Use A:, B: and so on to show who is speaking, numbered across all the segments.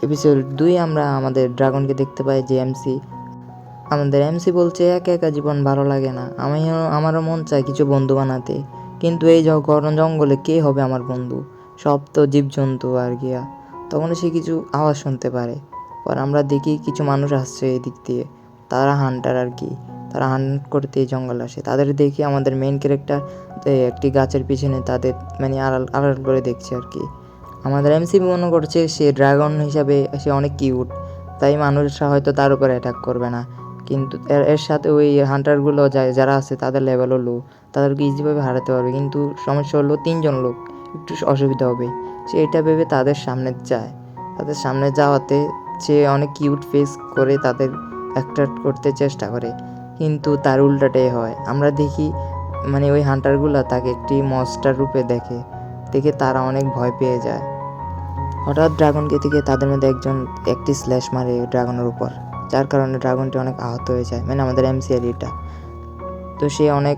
A: Episode 2 আমরা আমাদের ড্রাগনকে দেখতে পাই যে আমাদের এমসি বলছে একা একা জীবন ভালো লাগে না, আমারও মন চায় কিছু বন্ধু বানাতে, কিন্তু এই ঘন জঙ্গলে কে হবে আমার বন্ধু, সব তো জীবজন্তু আর গিয়া। তখন সে কিছু আওয়াজ শুনতে পারে। পর আমরা দেখি কিছু মানুষ আসছে এই দিক দিয়ে, তারা হান্টার আর কি, তারা হান্ট করতে এই জঙ্গল আসে। তাদের দেখি আমাদের মেইন ক্যারেক্টার একটি গাছের পিছনে তাদের আড়াল আড়াল করে দেখছে আর কি। আমাদের এমসি মনে করছে সে ড্রাগন হিসাবে সে অনেক কিউট, তাই মানুষরা হয়তো তার উপরে অ্যাটাক করবে না। কিন্তু এর সাথে ওই হান্টারগুলো যারা আছে তাদের লেভেলও লো, তাদেরকে ইজিভাবে হারাতে পারবে। কিন্তু সমস্যা হলো 3জন লোক, একটু অসুবিধা হবে। সে এটা ভেবে তাদের সামনে যায়। তাদের সামনে যাওয়াতে সে অনেক কিউট ফেস করে তাদের অ্যাট্রাক্ট করতে চেষ্টা করে, কিন্তু তার উল্টাটাই হয়। আমরা দেখি ওই হান্টারগুলো তাকে একটি মনস্টার রূপে দেখে তারা অনেক ভয় পেয়ে যায়। হঠাৎ ড্রাগনকে থেকে তাদের মধ্যে একটি স্ল্যাশ মারে ড্রাগনের উপর, যার কারণে ড্রাগনটি অনেক আহত হয়ে যায়, আমাদের এমসিআরিটা। তো সে অনেক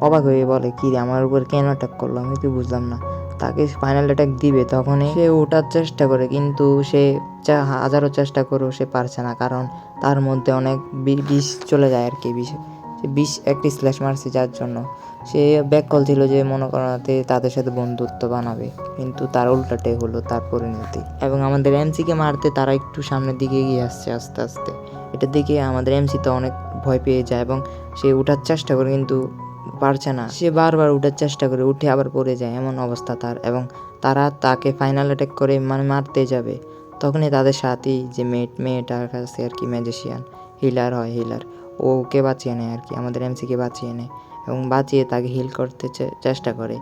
A: অবাক হয়ে বলে, কি রে আমার উপর কেন অ্যাটাক করলো, আমি তো বুঝলাম না। তাকে ফাইনাল অ্যাটাক দিবে, তখনই সে ওঠার চেষ্টা করে, কিন্তু সে হাজারো চেষ্টা করেও সে পারছে না, কারণ তার মধ্যে অনেক বিষ চলে যায় আর কি। সে বিষ একটি স্ল্যাশ মারছে, যার জন্য সে ব্যাককল ছিল যে মনে করাতে তাদের সাথে বন্ধুত্ব বানাবে, কিন্তু তার উল্টাটাই হলো তার পরিণতি। এবং আমাদের এমসিকে মারতে তারা একটু সামনের দিকে এগিয়ে আসছে আস্তে আস্তে। এটা দেখে আমাদের এমসি তো অনেক ভয় পেয়ে যায় এবং সে উঠার চেষ্টা করে, কিন্তু পারছে না। সে বারবার উঠার চেষ্টা করে, উঠে আবার পড়ে যায়, এমন অবস্থা তার। এবং তারা তাকে ফাইনাল অ্যাটাক করে মারতে যাবে, তখনই তাদের সাথী যে মেয়েটার কাছে আর কি ম্যাজিশিয়ান হিলার ওকে বাঁচিয়ে নেয় আর কি, আমাদের এমসিকে বাঁচিয়ে নেয় এবং বাঁচিয়ে তাকে হিল করতে চেষ্টা করে।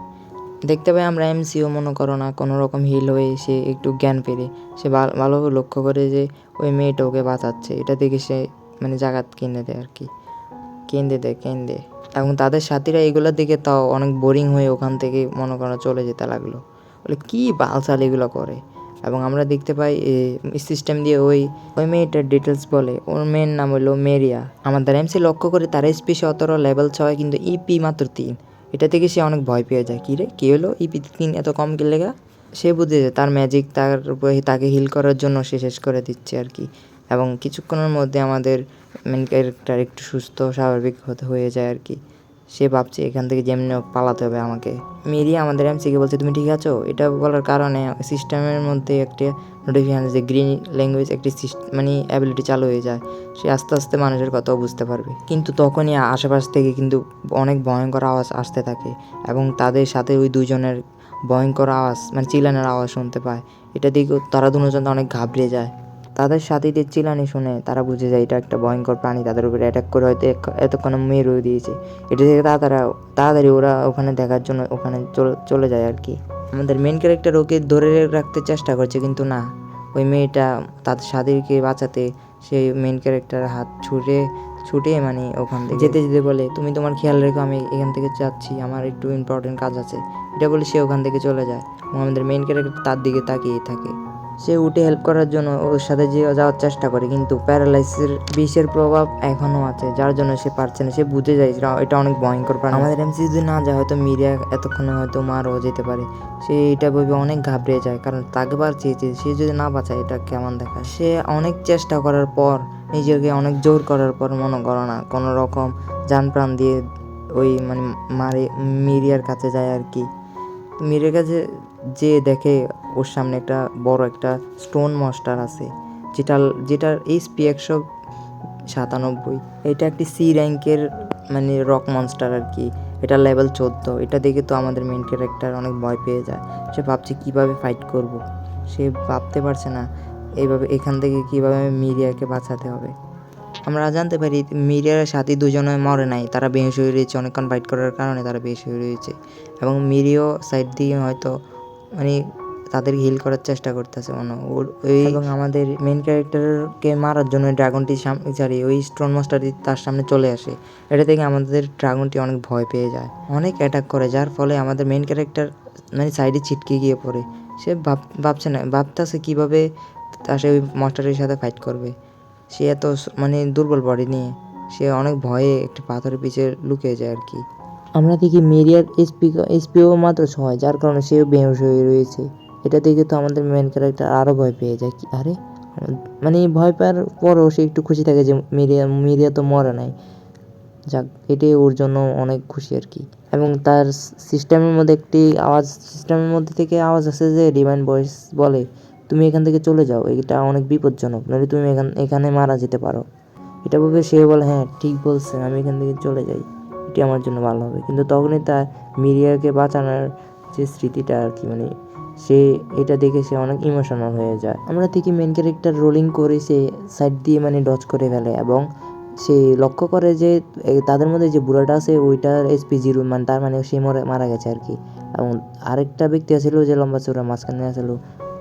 A: দেখতে পাই আমরা এমসিও মনে করো না কোনো রকম হিল হয়ে সে একটু জ্ঞান ফেরে, সে ভালোভাবে লক্ষ্য করে যে ওই মেয়েটা ওকে বাঁচাচ্ছে। এটা দেখে সে জাগাত কিনে দেয় আর কি, কেঁদে এবং তাদের সাথীরা এগুলোর দিকে তাও অনেক বোরিং হয়ে ওখান থেকে মনে করো চলে যেতে লাগলো, বলে কি বালসাল এগুলো করে। এবং আমরা দেখতে পাই সিস্টেম দিয়ে ওই মেয়েটার ডিটেলস বলে, ওর মেয়ের নাম হলো মেরিয়া। আমাদের এমসি লক্ষ্য করে তার এসপি 17 লেভেল 6, কিন্তু ইপি মাত্র 3। এটা থেকে সে অনেক ভয় পেয়ে যায়, কী রে কী হলো, ইপি 3 এত কম কি লেগা। সে বুঝে যায় তার ম্যাজিক তাকে হিল করার জন্য সে শেষ করে দিচ্ছে আর কি। এবং কিছুক্ষণের মধ্যে আমাদের মেন ক্যারেক্টার একটু সুস্থ স্বাভাবিক হয়ে যায় আর কি। সে ভাবছে এখান থেকে যেমনি পালাতে হবে আমাকে। মেরিয়া আমাদের এমসিকে বলছে, তুমি ঠিক আছো? এটা বলার কারণে সিস্টেমের মধ্যে একটা নোটিফিকেশন যে গ্রিন ল্যাঙ্গুয়েজ একটি অ্যাবিলিটি চালু হয়ে যায়। সে আস্তে আস্তে মানুষের কথাও বুঝতে পারবে। কিন্তু তখনই আশেপাশ থেকে কিন্তু অনেক ভয়ঙ্কর আওয়াজ আসতে থাকে এবং তাদের সাথে ওই দুজনের ভয়ঙ্কর আওয়াজ চিল্লানোর আওয়াজ শুনতে পায়। এটা দেখে তারা দুজন অনেক ঘাবড়ে যায়। তাদের সাথীদের চিল্লানি শুনে তারা বুঝে যায় এটা একটা ভয়ঙ্কর প্রাণী তাদের উপরে অ্যাটাক করে হয়তো এতক্ষণে মেরে দিয়েছে। এটা থেকে তাড়াতাড়ি ওরা ওখানে দেখার জন্য ওখানে চলে যায় আর কি। আমাদের মেন ক্যারেক্টার ওকে ধরে রাখতে চেষ্টা করছে, কিন্তু না, ওই মেয়েটা তাদের সাথীকে বাঁচাতে সে মেন ক্যারেক্টার হাত ছুটে ওখান থেকে যেতে বলে, তুমি তোমার খেয়াল রেখো, আমি এখান থেকে যাচ্ছি, আমার একটু ইম্পর্টেন্ট কাজ আছে। এটা বলে সে ওখান থেকে চলে যায় এবং আমাদের মেন ক্যারেক্টার তার দিকে তাকিয়ে থাকে। সে উঠে হেল্প করার জন্য ওর সাথে যাওয়ার চেষ্টা করে, কিন্তু প্যারালাইসিসের বিষের প্রভাব এখনও আছে, যার জন্য সে পারছে না। সে বুঝে যায় এটা অনেক ভয়ঙ্কর প্রাণী। আমাদের এমসি যদি না যায় হয়তো মিরিয়া এতক্ষণে হয়তো মারও যেতে পারে। সে এটা ভেবে অনেক ঘাবড়ে যায়, কারণ তাকে বাঁচিয়েছে, সে যদি না বাঁচায় এটা কেমন দেখায়। সে অনেক চেষ্টা করার পর, নিজেকে অনেক জোর করার পর মনে করো না কোনো রকম যান প্রাণ দিয়ে ওই মিরিয়ার কাছে যায় আর কি। মিরিয়ার কাছে যে দেখে ওর সামনে একটা বড় একটা স্টোন মনস্টার আছে, যেটার এইচপি 197। এটা একটি সি র্যাঙ্কের রক মনস্টার আর কি। এটা লেভেল 14। এটা দেখে তো আমাদের মেন ক্যারেক্টার অনেক ভয় পেয়ে যায়। সে ভাবছে কিভাবে ফাইট করব, সে ভাবতে পারছে না এইভাবে এখান থেকে কিভাবে মিরিয়াকে বাঁচাতে হবে। আমরা জানতে পারি মিরিয়ার সাথে দুজনে মরে নাই, তারা বেহুশ হয়ে রয়েছে, অনেকক্ষণ ফাইট করার কারণে তারা বেহুশ হয়ে রয়েছে। এবং মিরিও সাইড দিয়ে হয়তো তাদের হিল করার চেষ্টা করতেছে এবং আমাদের মেন ক্যারেক্টারকে মারার জন্য ড্রাগনটি ওই স্টোন মনস্টারটি তার সামনে চলে আসে। এটা থেকে আমাদের ড্রাগনটি অনেক ভয় পেয়ে যায়, অনেক অ্যাটাক করে, যার ফলে আমাদের মেন ক্যারেক্টার সাইডে ছিটকে গিয়ে পড়ে। সে ভাবতেছে কীভাবে সে ওই মনস্টারের সাথে ফাইট করবে। সে এত দুর্বল বডি নিয়ে সে অনেক ভয়ে একটি পাথরের পিছে লুকিয়ে যায় আর কি। আমরা দেখি মেরিয়ার এসপিও মাত্র 6, যার কারণে সেও বেহুশ হয়ে রয়েছে। এটা দেখে তো আমাদের মেন ক্যারেক্টার আরও ভয় পেয়ে যায়, কি আরে মানে ভয় পাওয়ার পরও সে একটু খুশি থাকে যে মিরিয়া তো মরে নাই। যাক, এটাই ওর জন্য অনেক খুশি আর কি। এবং তার সিস্টেমের মধ্যে থেকে আওয়াজ আসে যে ডিভাইন ভয়েস বলে, তুমি এখান থেকে চলে যাও, এটা অনেক বিপজ্জনক, নইলে তুমি এখানে মারা যেতে পারো। এটা ভেবে সে বলে, হ্যাঁ ঠিক বলছে, আমি এখান থেকে চলে যাই, এটি আমার জন্য ভালো হবে। কিন্তু তখনই তার মিরিয়াকে বাঁচানোর যে স্মৃতিটা আর কি, মানে সে এটা দেখে সে অনেক ইমোশনাল হয়ে যায়। আমরা দেখি মেন ক্যারেক্টার রোলিং করে সে সাইড দিয়ে মানে ডজ করে ফেলে, এবং সে লক্ষ্য করে যে তাদের মধ্যে যে বুড়াটা আছে ওইটার SP 0, মানে তার মানে সে মারা গেছে আর কি। এবং আরেকটা ব্যক্তি আছিল যে লম্বা চূড়া মাঝখানে আসলো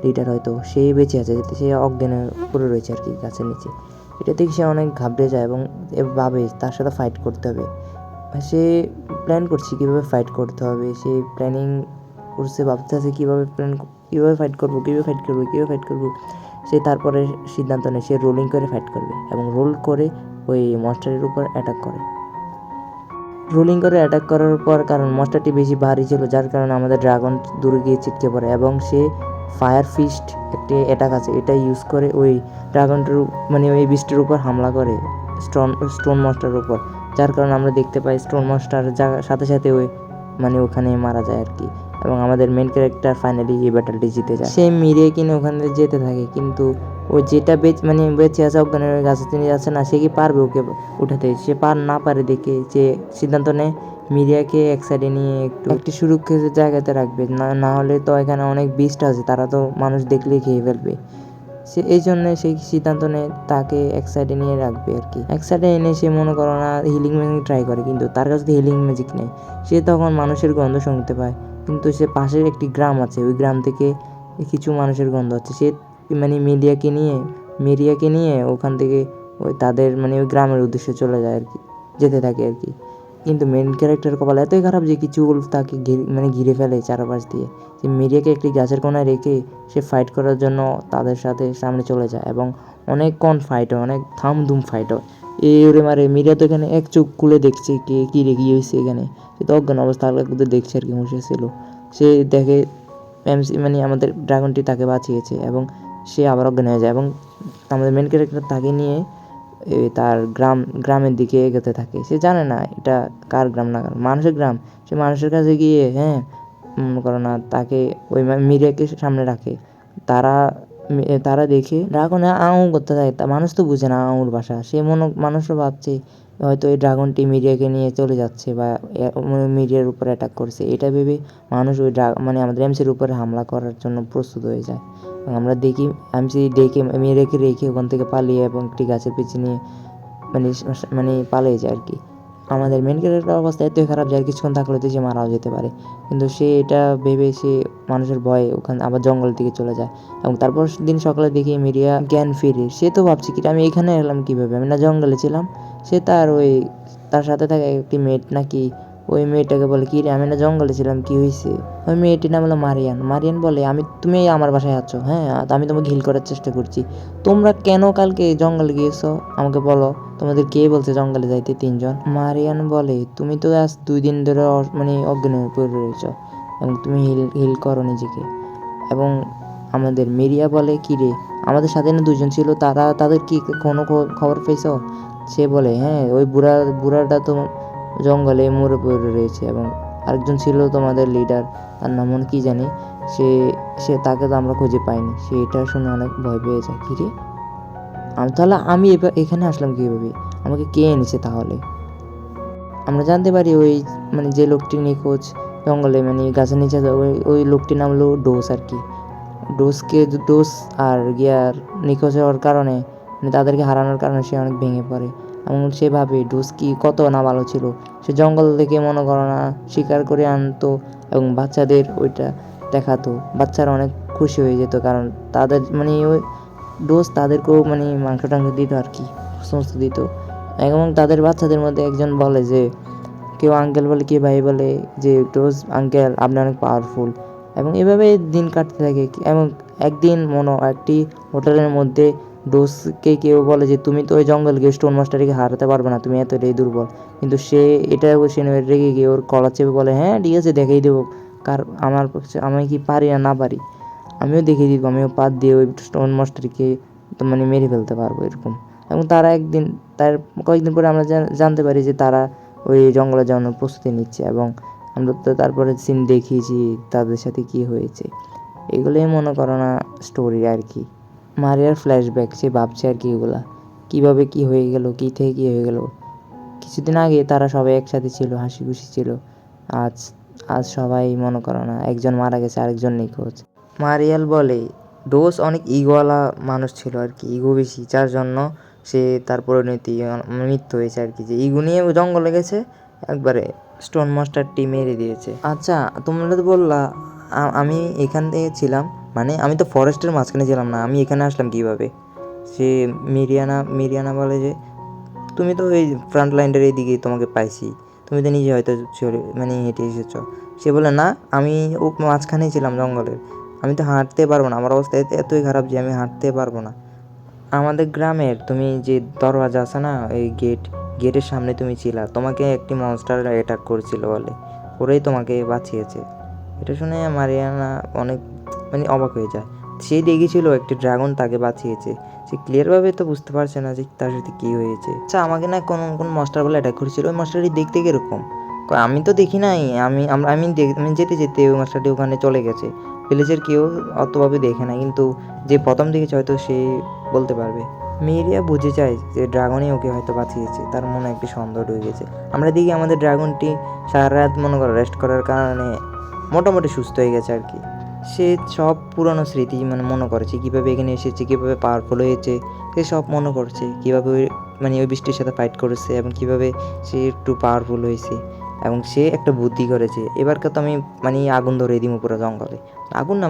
A: লিডার, হয়তো সে বেঁচে আছে, সে অজ্ঞানে পড়ে রয়েছে আর কি গাছের নিচে। এটা দেখে সে অনেক ঘাবড়ে যায় এবং ভাবে তার সাথে ফাইট করতে হবে। সে প্ল্যান করছে কীভাবে ফাইট করতে হবে, সে প্ল্যানিং করছে, ভাবতেছে কীভাবে ফাইট করবো। সে তারপরে সিদ্ধান্ত নেয় সে রোলিং করে ফাইট করবে, এবং রোল করে ওই মনস্টারের উপর অ্যাটাক করে। রোলিং করে অ্যাটাক করার পর, কারণ মনস্টারটি বেশি ভারী ছিল, যার কারণে আমাদের ড্রাগন দূরে গিয়ে ছিটকে পড়ে, এবং সে ফায়ার ফিস্ট একটি অ্যাটাক আছে, এটা ইউজ করে ওই ড্রাগনটার মানে ওই বিস্টের উপর হামলা করে, স্টোন মনস্টারের উপর। যার কারণে আমরা দেখতে পাই স্টোন মনস্টার সাথে সাথে ওই মানে ওখানে মারা যায় আর কি। এবং আমাদের মেন ক্যারেক্টার ফাইনালি এই ব্যাটলটি জিতে যায়। সে মিরিয়ে কিনে ওখানে যেতে থাকে, কিন্তু ওই যেটা বেঁচে আছে অজ্ঞানের গাছে তিনি যাচ্ছে না, সে কি পারবে ওকে উঠাতে? সে না পারে দেখে সে সিদ্ধান্ত নেয় মিরিয়াকে এক সাইডে নিয়ে একটি সুরক্ষিত জায়গাতে রাখবে, না হলে তো এখানে অনেক বিস্ট আছে, তারা তো মানুষ দেখলেই খেয়ে ফেলবে। সে এই জন্য সেই সিদ্ধান্ত নেয় তাকে এক সাইডে নিয়ে রাখবে আর কি। এক সাইডে এনে সে মনে করো না হিলিং ম্যাজিক ট্রাই করে, কিন্তু তার কাছে তো হিলিং ম্যাজিক নেই। সে তখন মানুষের গন্ধ শুনতে পায়, কিন্তু সে পাশের একটি গ্রাম আছে, ওই গ্রাম থেকে কিছু মানুষের গন্ধ আছে। সে মানে মিরিয়াকে নিয়ে ওখান থেকে ওই তাদের মানে ওই গ্রামের উদ্দেশ্যে চলে যায় আর কি, যেতে থাকে আর কি। কিন্তু মেন ক্যারেক্টার কপাল এতই খারাপ যে কিছু তাকে ঘিরে ফেলে চারপাশ দিয়ে। সে মিরিয়াকে একটি গাছের কোনায় রেখে সে ফাইট করার জন্য তাদের সাথে সামনে চলে যায়, এবং অনেকক্ষণ ফাইট হয়, অনেক থামধুম ফাইট হয়। ওরে মারে, মিরিয়া তো এখানে এক চোখ খুলে দেখছে কী রে কী হয়েছে এখানে। সে তো অজ্ঞান অবস্থা হালকা করতে দেখছে আর কি, হুঁশে ছিল। সে দেখে মানে আমাদের ড্রাগনটি তাকে বাঁচিয়েছে, এবং সে আবার অজ্ঞান হয়ে যায়, এবং আমাদের মেন ক্যারেক্টার তাকে নিয়ে তার গ্রামের দিকে এগোতে থাকে। সে জানে না এটা কার গ্রাম না মানুষের গ্রাম। সে মানুষের কাছে গিয়ে মনে করো না তাকে ওই মিরিয়াকে সামনে রাখে। তারা দেখে ড্রাগনে আউ করতে থাকে, তা মানুষ তো বুঝে না আউর ভাষা। সে মানুষও ভাবছে হয়তো এই ড্রাগনটি মিরিয়াকে নিয়ে চলে যাচ্ছে বা মিরিয়ার উপর অ্যাটাক করছে। এটা ভেবে মানুষ ওই মানে আমাদের এমসির উপরে হামলা করার জন্য প্রস্তুত হয়ে যায়। আমরা দেখি এমসি মিরিয়াকে রেখে ওখান থেকে পালিয়ে এবং একটি গাছের পিছনে নিয়ে মানে পালিয়ে যায় আর কি। আমাদের মেন ক্যারেক্টার অবস্থা এতই খারাপ যে আর কিছুক্ষণ থাকলে তো সে মারাও যেতে পারে, কিন্তু সে এটা ভেবে সে মানুষের ভয়ে ওখানে আবার জঙ্গলের দিকে চলে যায়। এবং তারপর দিন সকালে দেখি মিরিয়া জ্ঞান ফিরে। সে তো ভাবছে কি আমি এখানে এলাম কীভাবে, আমি না জঙ্গলে ছিলাম। সে তার সাথে থাকা একটি মেয়েট নাকি ওই মেয়েটাকে বলে, কি রে আমি না জঙ্গলে ছিলাম, কি হয়েছে? ওই মেয়েটির নাম হলো মারিয়ান বলে, তুমি আমার বাসায় আছো, হ্যাঁ আমি তোমাকে হিল করার চেষ্টা করছি। তোমরা কেন কালকে জঙ্গলে গিয়েছো আমাকে বলো, তোমাদের কে বলছে জঙ্গলে যাইতে? 3 জন। মারিয়ান বলে, তুমি তো আজ 2 দিন ধরে মানে অজ্ঞান হয়ে পড়ে রয়েছ, এবং তুমি হিল করো নিজেকে। এবং আমাদের মিরিয়া বলে, কি রে আমাদের সাথে না 2 জন ছিল, তাদের কি কোনো খবর পেয়েছো? সে বলে, হ্যাঁ ওই বুড়াটা তো জঙ্গলে মরে পড়ে রয়েছে, এবং আরেকজন ছিল তোমাদের লিডার, তার নাম কি জানি, সে তাকে তো আমরা খুঁজে পাইনি। সে এটা শুনে অনেক ভয় পেয়ে যায়, কি রে আমি এখানে আসলাম কীভাবে, আমাকে কে এনেছে তাহলে? আমরা জানতে পারি ওই মানে যে লোকটি নিখোঁজ জঙ্গলে মানে গাছের নিচে, ওই লোকটির নাম হলো ডোস আর কি। ডোস আর গিয়ার নিখোঁজ হওয়ার কারণে মানে তাদেরকে হারানোর কারণে সে অনেক ভেঙে পড়ে, এবং সে ভাবে ডোস কি কত না ভালো ছিল। সে জঙ্গল থেকে মনে করো না শিকার করে আনতো এবং বাচ্চাদের ওইটা দেখাতো, বাচ্চারা অনেক খুশি হয়ে যেত, কারণ তাদের মানে ওই ডোজ তাদেরকেও মানে মাংস দিত আর কি, সমস্ত দিত। এবং তাদের বাচ্চাদের মধ্যে একজন বলে যে, কেউ আঙ্কেল বলে, কে ভাই বলে যে, ডোজ আঙ্কেল আপনি অনেক পাওয়ারফুল। এবং এভাবে দিন কাটতে থাকে। এবং একদিন একটি হোটেলের মধ্যে ডোজকে কেউ বলে যে, তুমি তো ওই জঙ্গল গিয়ে স্টোন মাস্টারকে হারাতে পারবে না, তুমি এতটাই দুর্বল। কিন্তু সে রেগে গিয়ে ওর কলার চেপে বলে, হ্যাঁ ঠিক আছে দেখাই দেবো আমি কি পারি না পারি। আমিও দেখিয়ে দিব, আমিও পাত দিয়ে ওই স্টোন মাস্টারকে তো মানে মেরে ফেলতে পারবো এরকম। এবং তারা একদিন, তার কয়েকদিন পরে আমরা জানতে পারি যে তারা ওই জঙ্গলে যাওয়ানোর প্রস্তুতি নিচ্ছে, এবং আমরা তো তারপরে সিন দেখিয়েছি তাদের সাথে কি হয়েছে। এগুলোই মনে করো না স্টোরি আর কি, মারিয়ার ফ্ল্যাশব্যাক, সে ভাবছে আর কি এগুলা কীভাবে কী হয়ে গেল, কী থেকে কী হয়ে গেল। কিছুদিন আগে তারা সবাই একসাথে ছিল, হাসি খুশি ছিল। আজ আজ সবাই মনে করো না, একজন মারা গেছে, আরেকজন নিখোঁজ। মারিয়াল বলে ডোস অনেক ইগোওয়ালা মানুষ ছিল আর কি, ইগো বেশি, যার জন্য সে তার পরিণতি মৃত্যু হয়েছে আর কি। যে ইগো নিয়ে জঙ্গলে গেছে, একবারে স্টোন মাস্টারটি মেরে দিয়েছে। আচ্ছা, তোমরা তো বললা আমি এখান থেকে ছিলাম, মানে আমি তো ফরেস্টের মাঝখানে ছিলাম না, আমি এখানে আসলাম কীভাবে? সে মিরিয়ানা বলে যে তুমি তো ওই ফ্রন্ট লাইনের এইদিকে তোমাকে পাইছি, তুমি তো নিজে হয়তো চলে মানে হেঁটে এসেছো। সে বলে না, আমি ও মাঝখানেই ছিলাম জঙ্গলের, আমি তো হাঁটতে পারবো না, আমার অবস্থা এতই খারাপ যে আমি হাঁটতে পারবো না। আমাদের গ্রামের তুমি যে দরওয়াজা আছে না, এই গেটের সামনে তুমি ছিলা, তোমাকে একটি মনস্টার অ্যাটাক করেছিল বলে, ওরাই তোমাকে বাঁচিয়েছে। এটা শুনে মারিয়ানা অনেক মানে অবাক হয়ে যায়। সে দেখেছিল একটি ড্রাগন তাকে বাঁচিয়েছে, সে ক্লিয়ারভাবে তো বুঝতে পারছে না যে তার সাথে কী হয়েছে। আচ্ছা, আমাকে না কোন মাস্টার বলে অ্যাটাক করেছিল, ওই মাস্টারটি দেখতে কীরকম? আমি তো দেখি নাই, আমি যেতে যেতে ওই মাস্টারটি ওখানে চলে গেছে, ভিলেজের কেউ অতভাবে দেখে না, কিন্তু যে প্রথম দেখেছে হয়তো সে বলতে পারবে। মেরিয়া বুঝে যায় যে ড্রাগনই ওকে হয়তো বাঁচিয়েছে, তার মনে একটি সন্দেহ ঢুকে গেছে। আমরা দেখি আমাদের ড্রাগনটি সারা রাত মনে করো রেস্ট করার কারণে মোটামুটি সুস্থ হয়ে গেছে আর কি। সে সব পুরনো স্মৃতি মানে মনে করছে, কীভাবে এখানে এসেছে, কীভাবে পাওয়ারফুল হয়েছে, সে সব মনে করছে, কীভাবে ওই বৃষ্টির সাথে ফাইট করেছে, এবং কীভাবে সে একটু পাওয়ারফুল হয়েছে। এবং সে একটা বুদ্ধি করেছে, এবারকে তো আমি আগুন ধরিয়ে দিব পুরো জঙ্গলে, আগুন না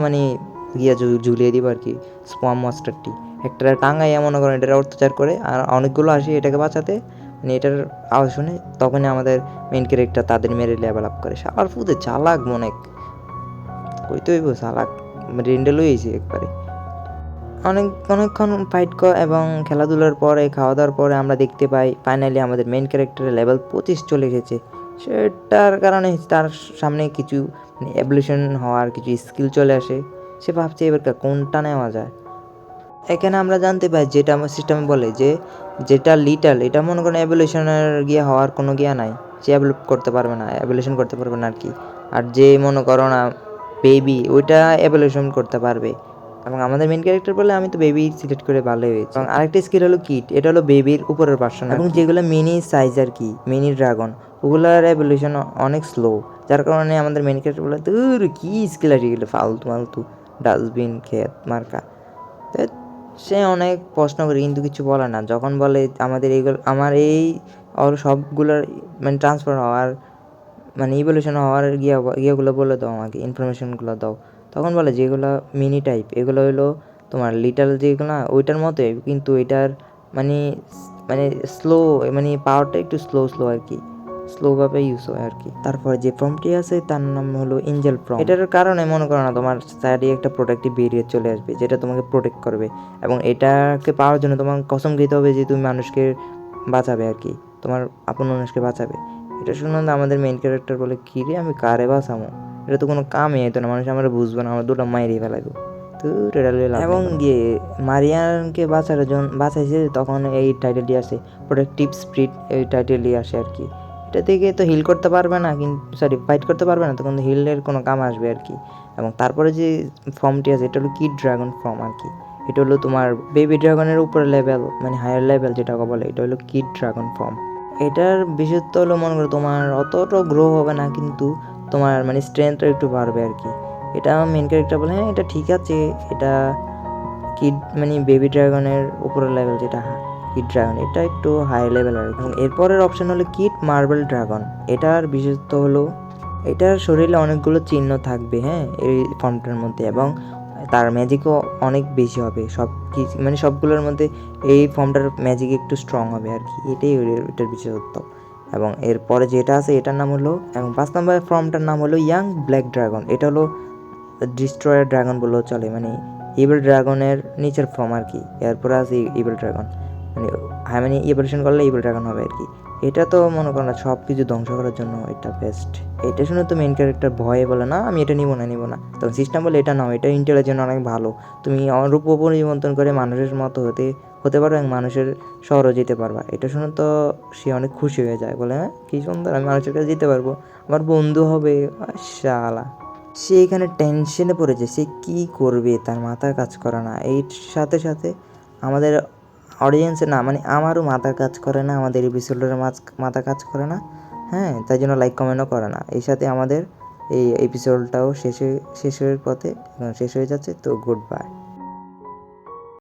A: গিয়া ঝুলিয়ে দিব আর কি স্পাম মাস্টারটি। একটা টাঙ্গাইয়া মনে করেন এটার অত্যাচার করে, আর অনেকগুলো আসে এটাকে বাঁচাতে, এটার আওয়াজ শুনে তখনই আমাদের মেইন ক্যারেক্টার তাদের মেরে লেভেল আপ করে। সাবার ফুদে চালাক মনে কইতে হইব, চালাক রেন্ডেল হয়েছে একবারে। অনেকক্ষণ ফাইট এবং খেলাধুলার পরে, খাওয়া দাওয়ার পরে আমরা দেখতে পাই ফাইনালি আমাদের মেইন ক্যারেক্টারের লেভেল 25 চলে গেছে। সেটার কারণে তার সামনে কিছু এভলিউশন হওয়ার কিছু স্কিল চলে আসে। সে ভাবছে এবার কোনটা নেওয়া যায়। এখানে আমরা জানতে পাই যেটা আমার সিস্টেমে বলে যে যেটা লিটাল, এটা মনে করেন এভলিউশনের গিয়ে হওয়ার কোনো গিয়া নাই, সে এভলিউট করতে পারবে না, এভলিউশন করতে পারবে না আর কি। আর যে মনে করো না বেবি, ওইটা এভলিউশন করতে পারবে। এবং আমাদের মেন ক্যারেক্টার বলে আমি তো বেবি সিলেক্ট করে ভালোই হয়েছে। এবং আরেকটা স্কিল হলো কিট, এটা হলো বেবির উপরের ভার্সন, এবং যেগুলো মিনি সাইজ আর কি, মিনি ড্রাগন, ওগুলোর এভলিউশন অনেক স্লো, যার কারণে আমাদের মেন ক্যারেক্টার বলে দূর কি স্কিল আছে এগুলো, ফালতু ডাস্টবিন খেত মার্কা। সে অনেক প্রশ্ন করে কিন্তু কিছু বলে না। যখন বলে আমাদের এইগুলো, আমার এই ওর সবগুলোর ট্রান্সফার হওয়ার ইভলিউশন হওয়ার ইয়েগুলো বলে দাও আমাকে, ইনফরমেশনগুলো দাও, তখন বলে যেগুলো মিনি টাইপ এগুলো হলো তোমার লিটাল যেগুলো না ওইটার মতোই, কিন্তু এটার মানে স্লো, পাওয়ারটা একটু স্লো আর কি, স্লোভাবে ইউজ হয় আর কি। তারপরে যে ফর্মটি আছে তার নাম হলো এঞ্জেল ফর্ম। এটার কারণে মনে করো না তোমার সাইডে একটা প্রোটেক্টিভ বেরিয়ে চলে আসবে, যেটা তোমাকে প্রোটেক্ট করবে, এবং এটাকে পাওয়ার জন্য তোমাকে কসম খেতে হবে যে তুমি মানুষকে বাঁচাবে আর কি, তোমার আপন মানুষকে বাঁচাবে। এটা শুনে আমাদের মেইন ক্যারেক্টার বলে কী রে, আমি কারে বাঁচামো, এটা তো কোনো কামই হতো না, মানুষ আমার বুঝবে না, আমার দুটো মাইরেই ফেলাইব। এবং গিয়ে মারিয়ানকে বাঁচাইছে, তখন এই টাইটেলটি আসে, প্রোটেক্টিভ স্পিরিট, এই টাইটেলটি আসে আর কি। এটা থেকে তো হিল করতে পারবে না, কিন্তু ফাইট করতে পারবে না, তখন হিলের কোনো কাম আসবে আর কি। এবং তারপরে যে ফর্মটি আছে এটা হলো কিড ড্রাগন ফর্ম আর কি। এটা হলো তোমার বেবি ড্রাগনের উপরে লেভেল, হায়ার লেভেল যেটাকে বলে, এটা হলো কিড ড্রাগন ফর্ম। এটার বিশেষত্ব হলো মনে করো তোমার অতটা গ্রো হবে না, কিন্তু তোমার স্ট্রেংথটা একটু বাড়বে আর কি। এটা মেন ক্যারেক্টার বলে হ্যাঁ এটা ঠিক আছে, এটা কিড বেবি ড্রাগনের উপরের লেভেল, যেটা কিড ড্রাগন এটা একটু হাই লেভেল আর কি। এবং এরপরের অপশন হলো কিড মার্বেল ড্রাগন। এটার বিশেষত্ব হলো এটার শরীরে অনেকগুলো চিহ্ন থাকবে, হ্যাঁ, এই ফর্মটার মধ্যে, এবং তার ম্যাজিকও অনেক বেশি হবে, সব কিছু সবগুলোর মধ্যে এই ফর্মটার ম্যাজিক একটু স্ট্রং হবে আর কি, এটাই এটার বিশেষত্ব। এবং এরপরে যেটা আছে এটার নাম হলো, এবং 5 নম্বর ফর্মটার নাম হলো ইয়াং ব্ল্যাক ড্রাগন। এটা হলো ডিস্ট্রয়ার ড্রাগন বলেও চলে, ইভিল ড্রাগনের নিচের ফর্ম আর কি। এরপরে আছে ইভিল ড্রাগন, ইভলিউশন করলে ইভিল ড্রাগন হবে আর কি। এটা তো মনে করো না সব কিছু ধ্বংস করার জন্য এটা বেস্ট। এটা শুনে তো মেন ক্যারেক্টার ভয়ে বলে না আমি এটা নিব না। তখন সিস্টেম বলে এটা নাও, এটা ইন্টেলের জন্য অনেক ভালো, তুমি আমার রূপ পরিবর্তন করে মানুষের মতো হতে পারো এবং মানুষের শহরে যেতে পারবা। এটা শুনে তো সে অনেক খুশি হয়ে যায়, বলে হ্যাঁ কী সুন্দর, আমি মানুষের কাছে যেতে পারবো, আমার বন্ধু হবে। শালা সে এখানে টেনশনে পড়েছে, সে কী করবে তার মাথা কাজ করে না। এই সাথে সাথে আমাদের অডিয়েন্সের না মানে আমারও মাথা কাজ করে না, আমাদের এপিসোডের মাথা কাজ করে না। হ্যাঁ, তাই জন্য লাইক কমেন্টও করে না। এই সাথে আমাদের এই এপিসোডটাও শেষের পথে শেষ হয়ে যাচ্ছে। তো গুড বাই।